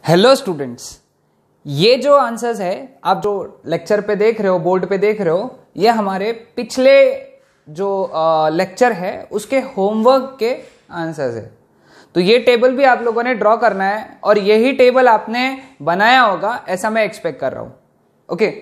Hello students, ये जो answers है आप जो लेक्चर पे देख रहे हो, बोर्ड पे देख रहे हो, ये हमारे पिछले जो लेक्चर है उसके होमवर्क के आंसर्स है। तो ये टेबल भी आप लोगों ने ड्रॉ करना है और यही टेबल आपने बनाया होगा ऐसा मैं एक्सपेक्ट कर रहा हूं। ओके,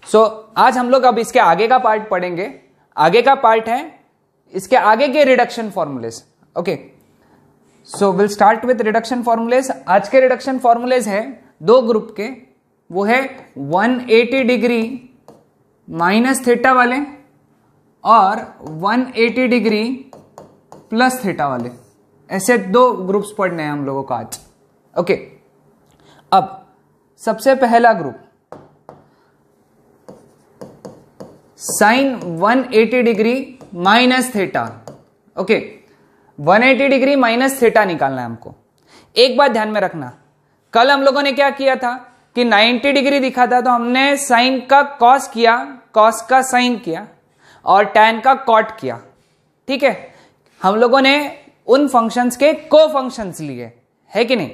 सो आज हम लोग अब इसके आगे का पार्ट पढ़ेंगे। आगे का पार्ट है इसके आगे के reduction formulas. Okay, so will start with reduction formulas. आज के रिडक्शन फॉर्मूलेस है दो ग्रुप के, वो है 180 डिग्री माइनस थीटा वाले और 180 डिग्री प्लस थीटा वाले। ऐसे दो ग्रुप्स पढ़ने हैं हम लोगों को आज। ओके, अब सबसे पहला group sine 180 degree minus theta. Okay, 180 degree minus theta निकालना है हमको। एक बात ध्यान में रखना, कल हम लोगों ने क्या किया था कि 90 डिग्री दिखा था तो हमने साइन का कॉस किया, कॉस का साइन किया और टैन का कॉट किया। ठीक है, हम लोगों ने उन फंक्शंस के को फंक्शंस लिए, है कि नहीं?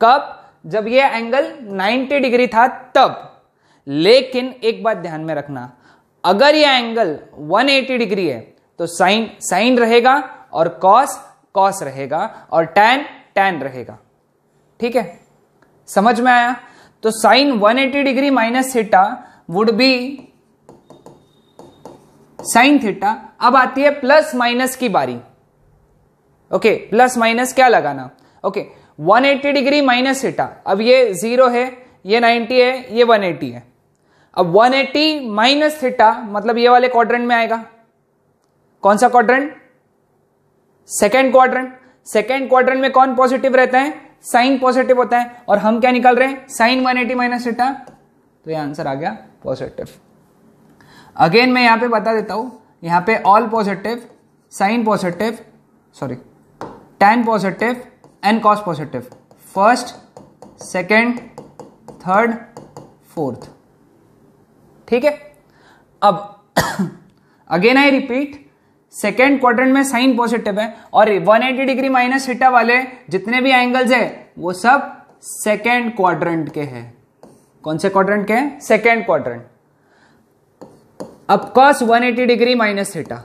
कब? जब ये एंगल 90 डिग्री था तब। लेकिन एक बात ध्यान में रखना, अगर ये एंगल 180 डिग्री है तो साइन साइन रहेगा और कॉस कॉस रहेगा और टैन टैन रहेगा। ठीक है, समझ में आया? तो sine 180 degree minus theta would be sine theta. अब आती है प्लस माइनस की बारी। ओके, प्लस माइनस क्या लगाना? ओके, 180 डिग्री माइनस थीटा, अब ये 0 है, ये 90 है, ये 180 है। अब 180 माइनस थीटा मतलब ये वाले क्वाड्रेंट में आएगा। कौन सा quadrant? Second quadrant. Second quadrant में कौन पॉजिटिव रहता है? साइन पॉजिटिव होता है। और हम क्या निकाल रहे हैं? साइन 180 माइनस थीटा, तो ये आंसर आ गया पॉजिटिव। अगेन मैं यहां पे बता देता हूं, यहां पे all positive, sine positive, sorry tan positive and cos positive, first second third fourth. ठीक है, अब again I repeat, second quadrant में साइन पॉजिटिव है और 180 डिग्री माइनस थीटा वाले जितने भी एंगल्स है वो सब सेकेंड क्वाड्रेंट के हैं। कौन से क्वाड्रेंट के हैं? Second quadrant. अब cos 180 degree minus theta,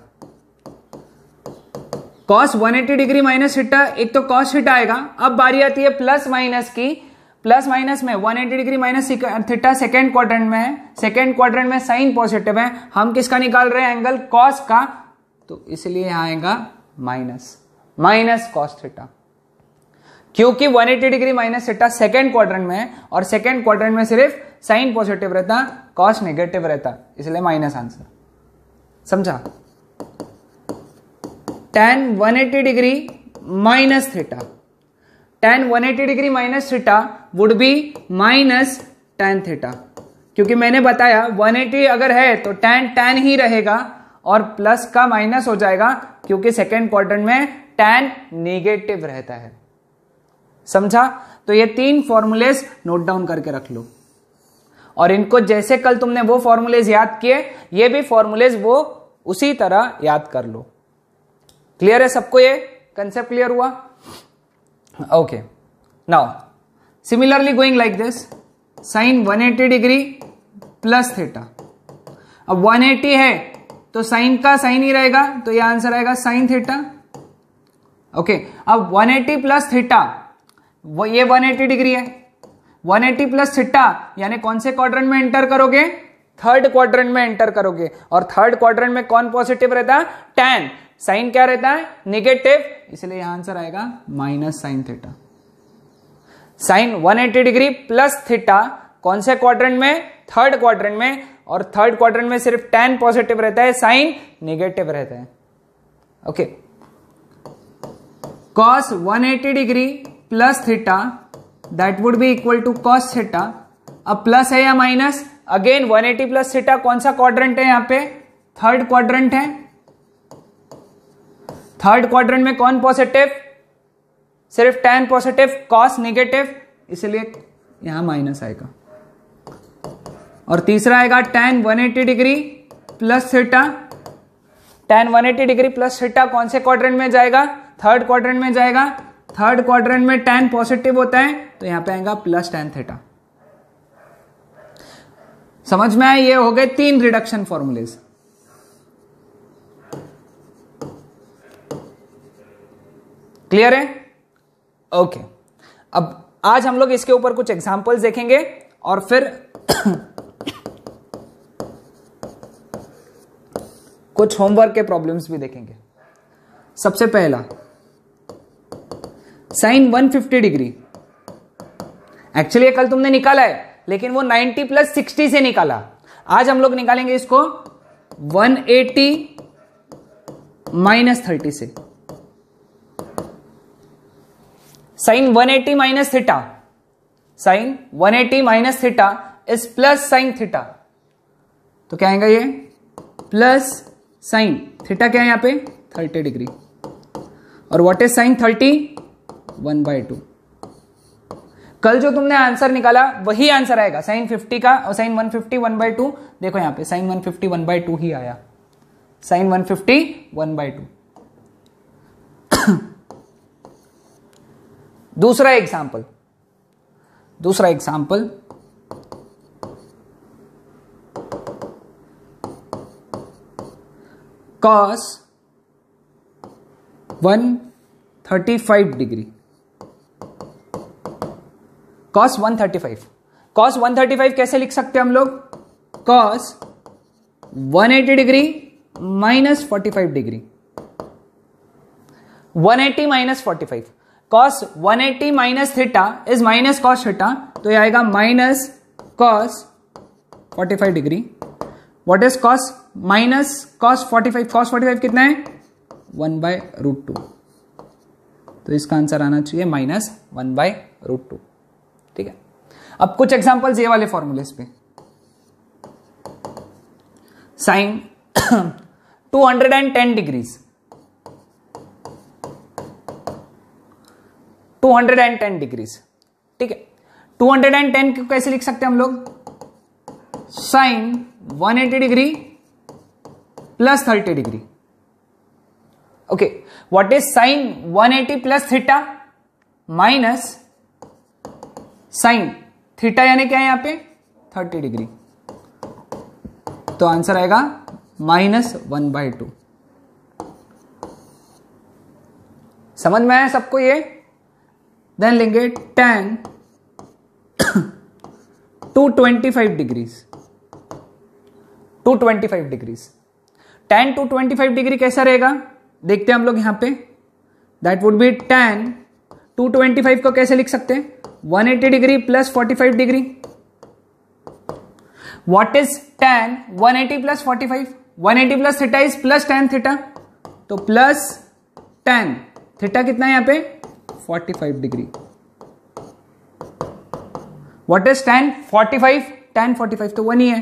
cos 180 degree minus theta, एक तो कॉस थीटा आएगा। अब बारी आती है प्लस माइनस की। प्लस माइनस में 180 degree minus theta second quadrant में है, सेकेंड क्वाड्रेंट में साइन पॉजिटिव है, हम किसका निकाल रहे हैं? एंगल कॉस का, तो इसलिए यहां आएगा माइनस, माइनस कॉस थीटा। क्योंकि 180 degree minus theta second quadrant में है और सेकेंड क्वाड्रेंट में सिर्फ साइन पॉजिटिव रहता, कॉस नेगेटिव रहता, इसलिए माइनस आंसर। समझा? tan 180 degree minus theta, tan 180 degree minus theta would B minus tan theta. क्योंकि मैंने बताया 180 अगर है तो tan tan ही रहेगा और प्लस का माइनस हो जाएगा, क्योंकि सेकेंड क्वाड्रेंट में tan नेगेटिव रहता है। समझा? तो ये तीन फॉर्मूलेस नोट डाउन करके रख लो और इनको जैसे कल तुमने वो फॉर्मूलेस याद किए, ये भी फॉर्मूलेस वो उसी तरह याद कर लो। क्लियर है सबको? ये कंसेप्ट क्लियर हुआ? Okay, now similarly going like this, sine 180 degree plus theta. अब 180 है तो साइन का साइन ही रहेगा, तो ये आंसर आएगा साइन थीटा। ओके, अब 180 प्लस थीटा, वो ये 180 डिग्री है, 180 प्लस थीटा यानी कौन से क्वाड्रेंट में एंटर करोगे? थर्ड क्वाड्रेंट में एंटर करोगे। और थर्ड क्वाड्रेंट में कौन पॉजिटिव रहता है? टैन। साइन क्या रहता है? नेगेटिव, इसलिए यहां आंसर आएगा minus sine theta. Sine 180 degree plus theta कौन से क्वाड्रेंट में? थर्ड क्वाड्रेंट में। और थर्ड क्वाड्रेंट में सिर्फ टैन पॉजिटिव रहता है, साइन नेगेटिव रहता है। Okay, cos 180 degree plus theta that would be equal to cos theta. अब प्लस है या माइनस? अगेन 180 प्लस थीटा कौन सा क्वाड्रेंट है? यहां पे थर्ड क्वाड्रेंट है। थर्ड क्वाड्रेंट में कौन पॉजिटिव? सिर्फ टैन पॉजिटिव, कॉस नेगेटिव, इसलिए यहां माइनस आएगा। और तीसरा आएगा tan 180 degree plus theta. tan 180 degree plus theta कौन से क्वाड्रेंट में जाएगा? थर्ड क्वाड्रेंट में जाएगा। थर्ड क्वाड्रेंट में tan पॉजिटिव होता है तो यहां पे आएगा प्लस tan थीटा। समझ में आए? ये हो गए 3 रिडक्शन फॉर्मूलेज। क्लियर है? ओके। अब आज हम लोग इसके ऊपर कुछ एग्जांपल्स देखेंगे और फिर कुछ होमवर्क के प्रॉब्लम्स भी देखेंगे। सबसे पहला साइन 150 डिग्री। एक्चुअली कल तुमने निकाला है लेकिन वो 90 + 60 से निकाला। आज हम लोग निकालेंगे इसको 180 - 30 से। Sine 180 - theta, sine 180 - theta is plus sine theta. तो क्या आएगा ये? प्लस साइन थीटा क्या है यहां पे? 30 डिग्री। और व्हाट इज साइन 30? 1/2। कल जो तुमने आंसर निकाला वही आंसर आएगा साइन 50 का, और साइन 150 1/2। देखो यहां पे साइन 150 1/2 ही आया, साइन 150 1/2। दूसरा एग्जाम्पल cos 135 डिग्री। cos 135 कैसे लिख सकते हैं हम लोग? cos 180 degree - 45 degree. 180 - 45, cos 180 - theta is minus cos theta, तो ये आएगा minus cos 45 degree. What is cos minus cos 45? cos 45 कितना है? 1/√2। तो इसका आंसर आना चाहिए -1/√2। ठीक है। अब कुछ एग्जांपल्स ये वाले फॉर्मूलेस पे। Sine 210 degrees, 210 degrees. ठीक है। 210 को कैसे लिख सकते हैं हम लोग? Sine 180 degree plus 30 degree. Okay. What is sine 180 + theta minus sine theta यानी क्या है यहां पे? 30 डिग्री। तो आंसर आएगा -1/2। समझ में आया सबको ये? देन लेंगे tan 225 degrees. 225 degrees tan 225 degree कैसा रहेगा? देखते हैं हम लोग यहां पे। दैट वुड बी tan 225 को कैसे लिख सकते हैं? 180 degree plus 45 degree. What is tan 180 + 45? 180 + theta is plus tan theta, तो प्लस tan थीटा कितना है यहां पे? 45 degree. What is tan 45? tan 45 तो 1 ही है,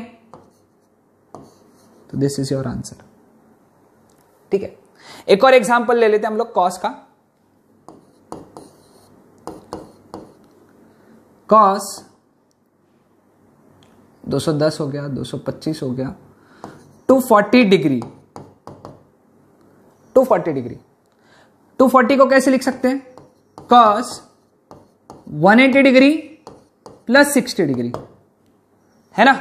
तो दिस इज योर आंसर। ठीक है। एक और एग्जांपल ले लेते हैं हम लोग cos का। cos 210 हो गया, 225 हो गया, 240 डिग्री। 240 डिग्री, 240 को कैसे लिख सकते हैं? cos 180 डिग्री प्लस 60 डिग्री, है ना?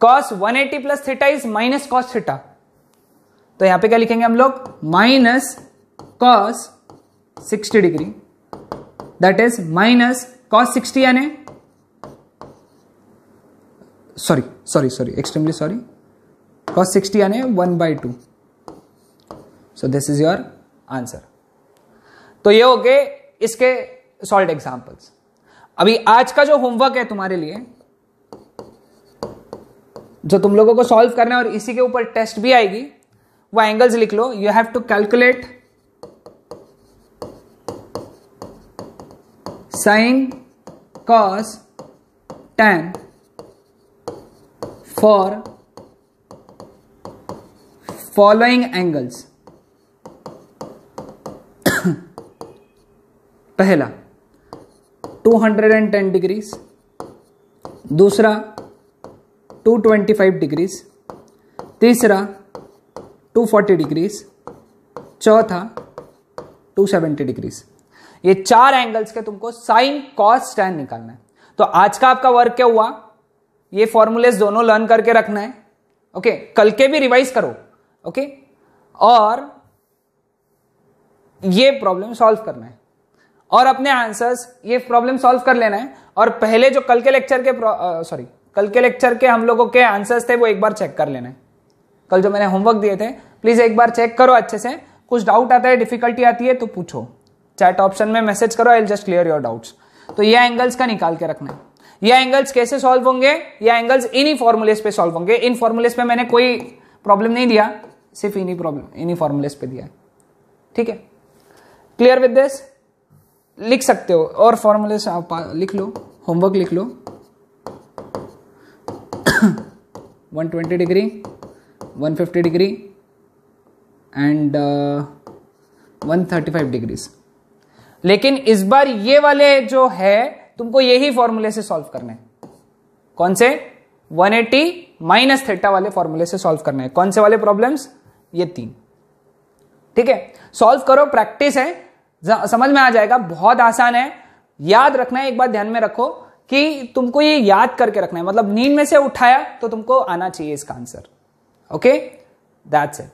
cos 180 + theta is minus cos theta, तो यहां पे क्या लिखेंगे हम लोग? Minus cos 60 degree, that is minus cos 60 यानी सॉरी एक्सट्रीमली सॉरी, cos 60 यानी 1/2। So this is your answer. तो ये हो गए इसके सॉल्व एग्जांपल्स। अभी आज का जो होमवर्क है तुम्हारे लिए, जो तुम लोगों को सॉल्व करना है और इसी के ऊपर टेस्ट भी आएगी, वो एंगल्स लिख लो। You have to calculate sine cos tan for following angles. पहला 210 डिग्रीज, दूसरा 225 डिग्रीज, तीसरा 240 डिग्रीज, चौथा 270 डिग्रीज। ये 4 एंगल्स के तुमको साइन कॉस टैन निकालना है। तो आज का आपका वर्क क्या हुआ, ये फॉर्मूलेस दोनों लर्न करके रखना है। ओके, कल के भी रिवाइज करो। ओके, और ये प्रॉब्लम सॉल्व करना है और अपने आंसर्स ये प्रॉब्लम सॉल्व कर लेना है। और पहले जो कल के लेक्चर के हम लोगों के आंसर्स थे वो एक बार चेक कर लेना है। कल जो मैंने होमवर्क दिए थे प्लीज एक बार चेक करो अच्छे से। कुछ डाउट आता है, डिफिकल्टी आती है तो पूछो, चैट ऑप्शन में मैसेज करो, I will just clear your doubts. तो ये एंगल्स का निकाल के रखना है। ये एंगल्स कैसे सॉल्व होंगे, ये एंगल्स इन्हीं फॉर्मूलेस पे सॉल्व होंगे। इन फॉर्मूलेस पे मैंने कोई प्रॉब्लम नहीं दिया, सिर्फ इन्हीं फॉर्मूलेस पे दिया है। ठीक है, क्लियर विद दिस? लिख सकते हो और फॉर्मूलेस आप लिख लो, होमवर्क लिख लो। 120 डिग्री, 150 डिग्री एंड 135 डिग्रीज। लेकिन इस बार ये वाले जो है तुमको यही फॉर्मूले से सॉल्व करने हैं। कौन से? 180 माइनस थीटा वाले फॉर्मूले से सॉल्व करने हैं। कौन से वाले प्रॉब्लम्स? ये 3। ठीक है, सॉल्व करो, प्रैक्टिस है, समझ में आ जाएगा, बहुत आसान है। याद रखना है, एक बात ध्यान में रखो कि तुमको ये याद करके रखना है, मतलब नींद में से उठाया तो तुमको आना चाहिए इसका आंसर। Okay, that's it.